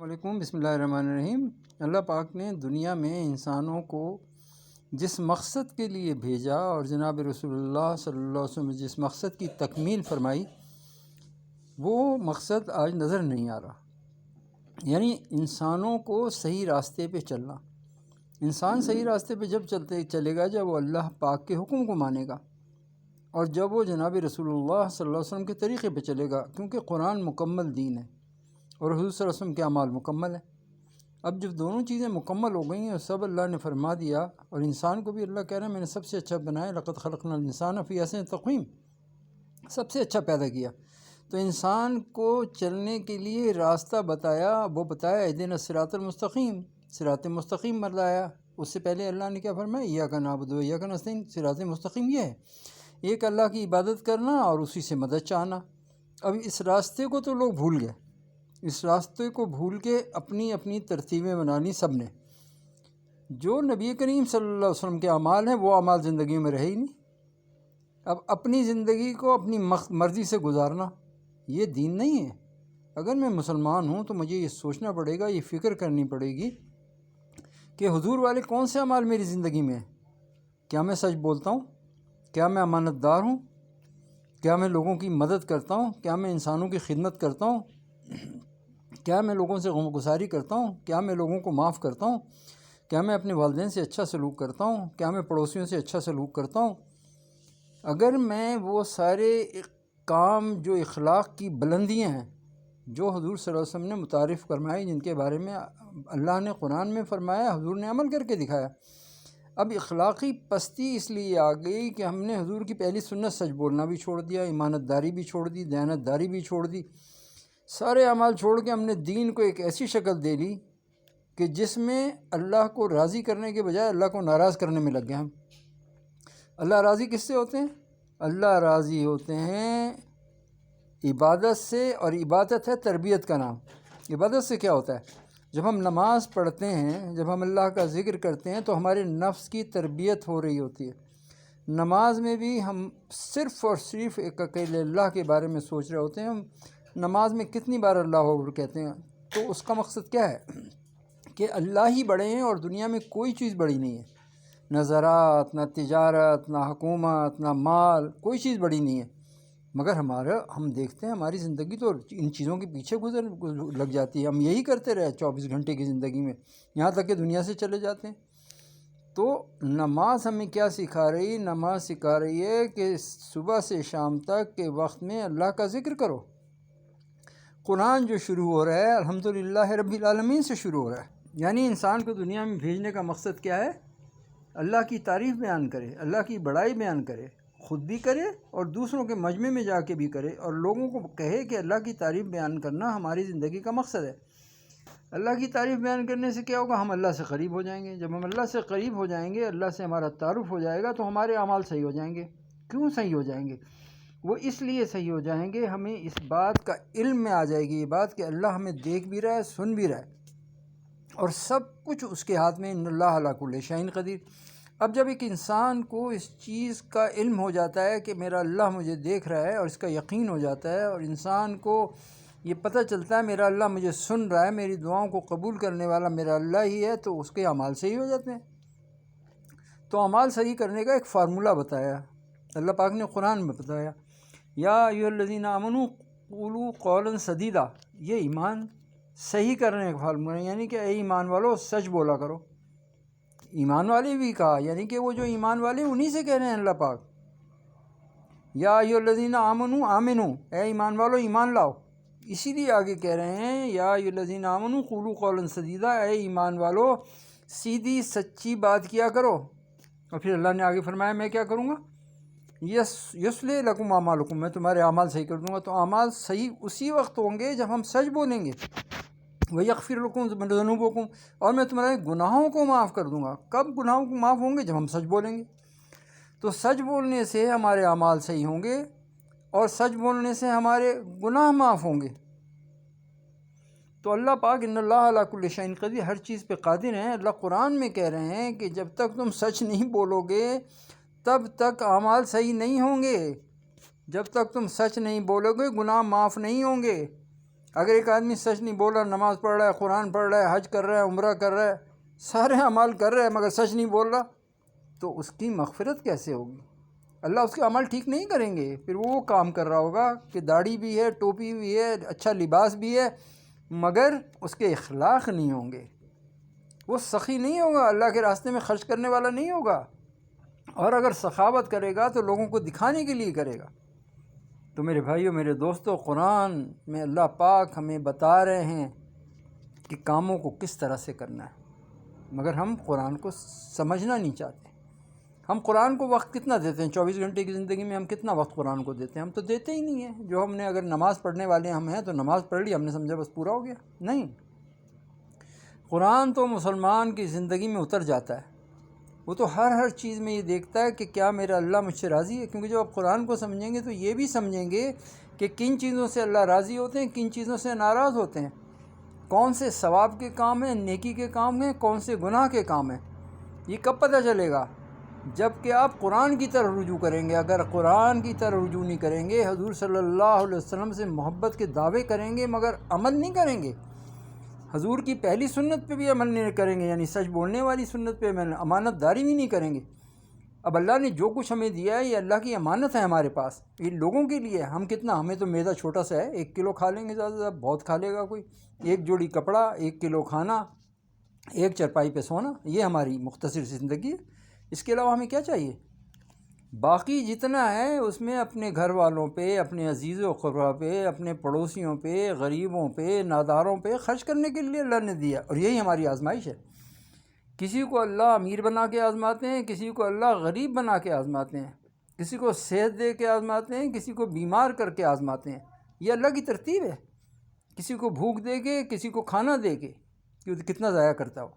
علیکم، بسم اللہ الرحمن الرحیم۔ اللہ پاک نے دنیا میں انسانوں کو جس مقصد کے لیے بھیجا اور جناب رسول اللہ صلی اللہ علیہ وسلم جس مقصد کی تکمیل فرمائی، وہ مقصد آج نظر نہیں آ رہا۔ یعنی انسانوں کو صحیح راستے پہ چلنا۔ انسان صحیح راستے پہ جب چلے گا جب وہ اللہ پاک کے حکم کو مانے گا، اور جب وہ جناب رسول اللہ صلی اللہ علیہ وسلم کے طریقے پہ چلے گا، کیونکہ قرآن مکمل دین ہے اور حضور صلی اللہ علیہ وسلم کے اعمال مکمل ہیں۔ اب جب دونوں چیزیں مکمل ہو گئی ہیں اور سب اللہ نے فرما دیا، اور انسان کو بھی اللہ کہہ رہا ہے میں نے سب سے اچھا بنایا، لقد خلقنا الانسان فی احسن تقویم، سب سے اچھا پیدا کیا، تو انسان کو چلنے کے لیے راستہ بتایا، وہ بتایا اہدنا الصراط المستقیم، صراط مستقیم بتلایا۔ اس سے پہلے اللہ نے کیا فرمایا؟ ایاک نعبد و ایاک نستعین، صراط مستقیم یہ ہے، ایک اللہ کی عبادت کرنا اور اسی سے مدد چاہنا۔ اب اس راستے کو تو لوگ بھول گئے، اس راستے کو بھول کے اپنی اپنی ترتیبیں بنانی سب نے۔ جو نبی کریم صلی اللہ علیہ وسلم کے اعمال ہیں وہ اعمال زندگی میں رہے ہی نہیں۔ اب اپنی زندگی کو اپنی مرضی سے گزارنا یہ دین نہیں ہے۔ اگر میں مسلمان ہوں تو مجھے یہ سوچنا پڑے گا، یہ فکر کرنی پڑے گی کہ حضور والے کون سے اعمال میری زندگی میں ہیں۔ کیا میں سچ بولتا ہوں؟ کیا میں امانت دار ہوں؟ کیا میں لوگوں کی مدد کرتا ہوں؟ کیا میں انسانوں کی خدمت کرتا ہوں؟ کیا میں لوگوں سے غم گساری کرتا ہوں؟ کیا میں لوگوں کو معاف کرتا ہوں؟ کیا میں اپنے والدین سے اچھا سلوک کرتا ہوں؟ کیا میں پڑوسیوں سے اچھا سلوک کرتا ہوں؟ اگر میں وہ سارے کام جو اخلاق کی بلندیاں ہیں جو حضور صلی اللہ علیہ وسلم نے متعارف فرمائی، جن کے بارے میں اللہ نے قرآن میں فرمایا، حضور نے عمل کر کے دکھایا، اب اخلاقی پستی اس لیے آ گئی کہ ہم نے حضور کی پہلی سنت سچ بولنا بھی چھوڑ دیا، امانت داری بھی چھوڑ دی، دیانت داری بھی چھوڑ دی، سارے اعمال چھوڑ کے ہم نے دین کو ایک ایسی شکل دے لی کہ جس میں اللہ کو راضی کرنے کے بجائے اللہ کو ناراض کرنے میں لگ گئے ہم۔ اللہ راضی کس سے ہوتے ہیں؟ اللہ راضی ہوتے ہیں عبادت سے، اور عبادت ہے تربیت کا نام۔ عبادت سے کیا ہوتا ہے؟ جب ہم نماز پڑھتے ہیں، جب ہم اللہ کا ذکر کرتے ہیں تو ہمارے نفس کی تربیت ہو رہی ہوتی ہے۔ نماز میں بھی ہم صرف اور صرف ایک اکیلے اللہ کے بارے میں سوچ رہے ہوتے ہیں۔ ہم نماز میں کتنی بار اللہ اکبر کہتے ہیں؟ تو اس کا مقصد کیا ہے کہ اللہ ہی بڑے ہیں اور دنیا میں کوئی چیز بڑی نہیں ہے، نہ زراعت، نہ تجارت، نہ حکومت، نہ مال، کوئی چیز بڑی نہیں ہے۔ مگر ہم دیکھتے ہیں ہماری زندگی تو ان چیزوں کے پیچھے لگ جاتی ہے، ہم یہی کرتے رہے 24 گھنٹے کی زندگی میں، یہاں تک کہ دنیا سے چلے جاتے ہیں۔ تو نماز ہمیں کیا سکھا رہی؟ نماز سکھا رہی ہے کہ صبح سے شام تک کے وقت میں اللہ کا ذکر کرو۔ قرآن جو شروع ہو رہا ہے الحمدللہ رب العالمین سے شروع ہو رہا ہے، یعنی انسان کو دنیا میں بھیجنے کا مقصد کیا ہے؟ اللہ کی تعریف بیان کرے، اللہ کی بڑائی بیان کرے، خود بھی کرے اور دوسروں کے مجمع میں جا کے بھی کرے، اور لوگوں کو کہے کہ اللہ کی تعریف بیان کرنا ہماری زندگی کا مقصد ہے۔ اللہ کی تعریف بیان کرنے سے کیا ہوگا؟ ہم اللہ سے قریب ہو جائیں گے۔ جب ہم اللہ سے قریب ہو جائیں گے، اللہ سے ہمارا تعارف ہو جائے گا، تو ہمارے اعمال صحیح ہو جائیں گے۔ کیوں صحیح ہو جائیں گے؟ وہ اس لیے صحیح ہو جائیں گے، ہمیں اس بات کا علم میں آ جائے گی یہ بات کہ اللہ ہمیں دیکھ بھی رہا ہے، سن بھی رہا ہے، اور سب کچھ اس کے ہاتھ میں، ان اللہ علی کل شیء قدیر۔ اب جب ایک انسان کو اس چیز کا علم ہو جاتا ہے کہ میرا اللہ مجھے دیکھ رہا ہے، اور اس کا یقین ہو جاتا ہے، اور انسان کو یہ پتہ چلتا ہے میرا اللہ مجھے سن رہا ہے، میری دعاؤں کو قبول کرنے والا میرا اللہ ہی ہے، تو اس کے اعمال صحیح ہو جاتے ہیں۔ تو اعمال صحیح کرنے کا ایک فارمولہ بتایا اللہ پاک نے قرآن میں بتایا، یا ایھا الذین آمنوا قولوا قولا سدیدا، یہ ایمان صحیح کرنے کا فارمولہ، یعنی کہ اے ایمان والو سچ بولا کرو۔ ایمان والے بھی کہا، یعنی کہ وہ جو ایمان والے انہی سے کہہ رہے ہیں اللہ پاک، یا ایھا الذین آمنوا آمنو، اے ایمان والو ایمان لاؤ، اسی لیے آگے کہہ رہے ہیں یا ایھا الذین آمنوا قولوا قولا سدیدا، اے ایمان والو سیدھی سچی بات کیا کرو۔ اور پھر اللہ نے آگے فرمایا میں کیا کروں گا؟ یصلح لکم اعمالکم، میں تمہارے اعمال صحیح کر دوں گا۔ تو اعمال صحیح اسی وقت ہوں گے جب ہم سچ بولیں گے، وَيَغْفِرْ لَكُمْ ذُنُوبَكُمْ، اور میں تمہارے گناہوں کو معاف کر دوں گا۔ کب گناہوں کو معاف ہوں گے؟ جب ہم سچ بولیں گے۔ تو سچ بولنے سے ہمارے اعمال صحیح ہوں گے، اور سچ بولنے سے ہمارے گناہ معاف ہوں گے۔ تو اللہ پاک ان اللہ علی کل شیء قدیر، ہر چیز پہ قادر ہیں۔ اللہ قرآن میں کہہ رہے ہیں کہ جب تک تم سچ نہیں بولو گے تب تک اعمال صحیح نہیں ہوں گے، جب تک تم سچ نہیں بولو گے گناہ معاف نہیں ہوں گے۔ اگر ایک آدمی سچ نہیں بول رہا، نماز پڑھ رہا ہے، قرآن پڑھ رہا ہے، حج کر رہا ہے، عمرہ کر رہا ہے، سارے اعمال کر رہا ہے مگر سچ نہیں بول رہا، تو اس کی مغفرت کیسے ہوگی؟ اللہ اس کے عمل ٹھیک نہیں کریں گے۔ پھر وہ کام کر رہا ہوگا کہ داڑھی بھی ہے، ٹوپی بھی ہے، اچھا لباس بھی ہے، مگر اس کے اخلاق نہیں ہوں گے، وہ سخی نہیں ہوگا، اللہ کے راستے میں خرچ کرنے والا نہیں ہوگا، اور اگر سخاوت کرے گا تو لوگوں کو دکھانے کے لیے کرے گا۔ تو میرے بھائیوں، میرے دوستو، قرآن میں اللہ پاک ہمیں بتا رہے ہیں کہ کاموں کو کس طرح سے کرنا ہے، مگر ہم قرآن کو سمجھنا نہیں چاہتے۔ ہم قرآن کو وقت کتنا دیتے ہیں؟ 24 گھنٹے کی زندگی میں ہم کتنا وقت قرآن کو دیتے ہیں؟ ہم تو دیتے ہی نہیں ہیں۔ جو ہم نے اگر نماز پڑھنے والے ہم ہیں تو نماز پڑھ لی، ہم نے سمجھا بس پورا ہو گیا، نہیں۔ قرآن تو مسلمان کی زندگی میں اتر جاتا ہے، وہ تو ہر چیز میں یہ دیکھتا ہے کہ کیا میرا اللہ مجھ سے راضی ہے، کیونکہ جب آپ قرآن کو سمجھیں گے تو یہ بھی سمجھیں گے کہ کن چیزوں سے اللہ راضی ہوتے ہیں، کن چیزوں سے ناراض ہوتے ہیں، کون سے ثواب کے کام ہیں، نیکی کے کام ہیں، کون سے گناہ کے کام ہیں۔ یہ کب پتہ چلے گا؟ جب کہ آپ قرآن کی طرف رجوع کریں گے۔ اگر قرآن کی طرف رجوع نہیں کریں گے، حضور صلی اللہ علیہ وسلم سے محبت کے دعوے کریں گے مگر عمل نہیں کریں گے، حضور کی پہلی سنت پہ بھی عمل نہیں کریں گے، یعنی سچ بولنے والی سنت پہ امانت داری بھی نہیں کریں گے۔ اب اللہ نے جو کچھ ہمیں دیا ہے یہ اللہ کی امانت ہے ہمارے پاس، یہ لوگوں کے لیے۔ ہم کتنا، ہمیں تو میدا چھوٹا سا ہے، 1 کلو کھا لیں گے زیادہ سے زیادہ، بہت کھا لے گا کوئی، 1 جوڑی کپڑا، 1 کلو کھانا، 1 چرپائی پہ سونا، یہ ہماری مختصر سی زندگی ہے۔ اس کے علاوہ ہمیں کیا چاہیے؟ باقی جتنا ہے اس میں اپنے گھر والوں پہ، اپنے عزیز و اقربا پہ، اپنے پڑوسیوں پہ، غریبوں پہ، ناداروں پہ خرچ کرنے کے لیے اللہ نے دیا، اور یہی ہماری آزمائش ہے۔ کسی کو اللہ امیر بنا کے آزماتے ہیں، کسی کو اللہ غریب بنا کے آزماتے ہیں، کسی کو صحت دے کے آزماتے ہیں، کسی کو بیمار کر کے آزماتے ہیں۔ یہ اللہ کی ترتیب ہے، کسی کو بھوک دے کے، کسی کو کھانا دے کے، کتنا ضائع کرتا ہو۔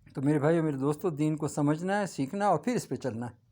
تو میرے بھائیو، میرے دوستو، دین کو سمجھنا ہے، سیکھنا اور پھر اس پہ چلنا ہے۔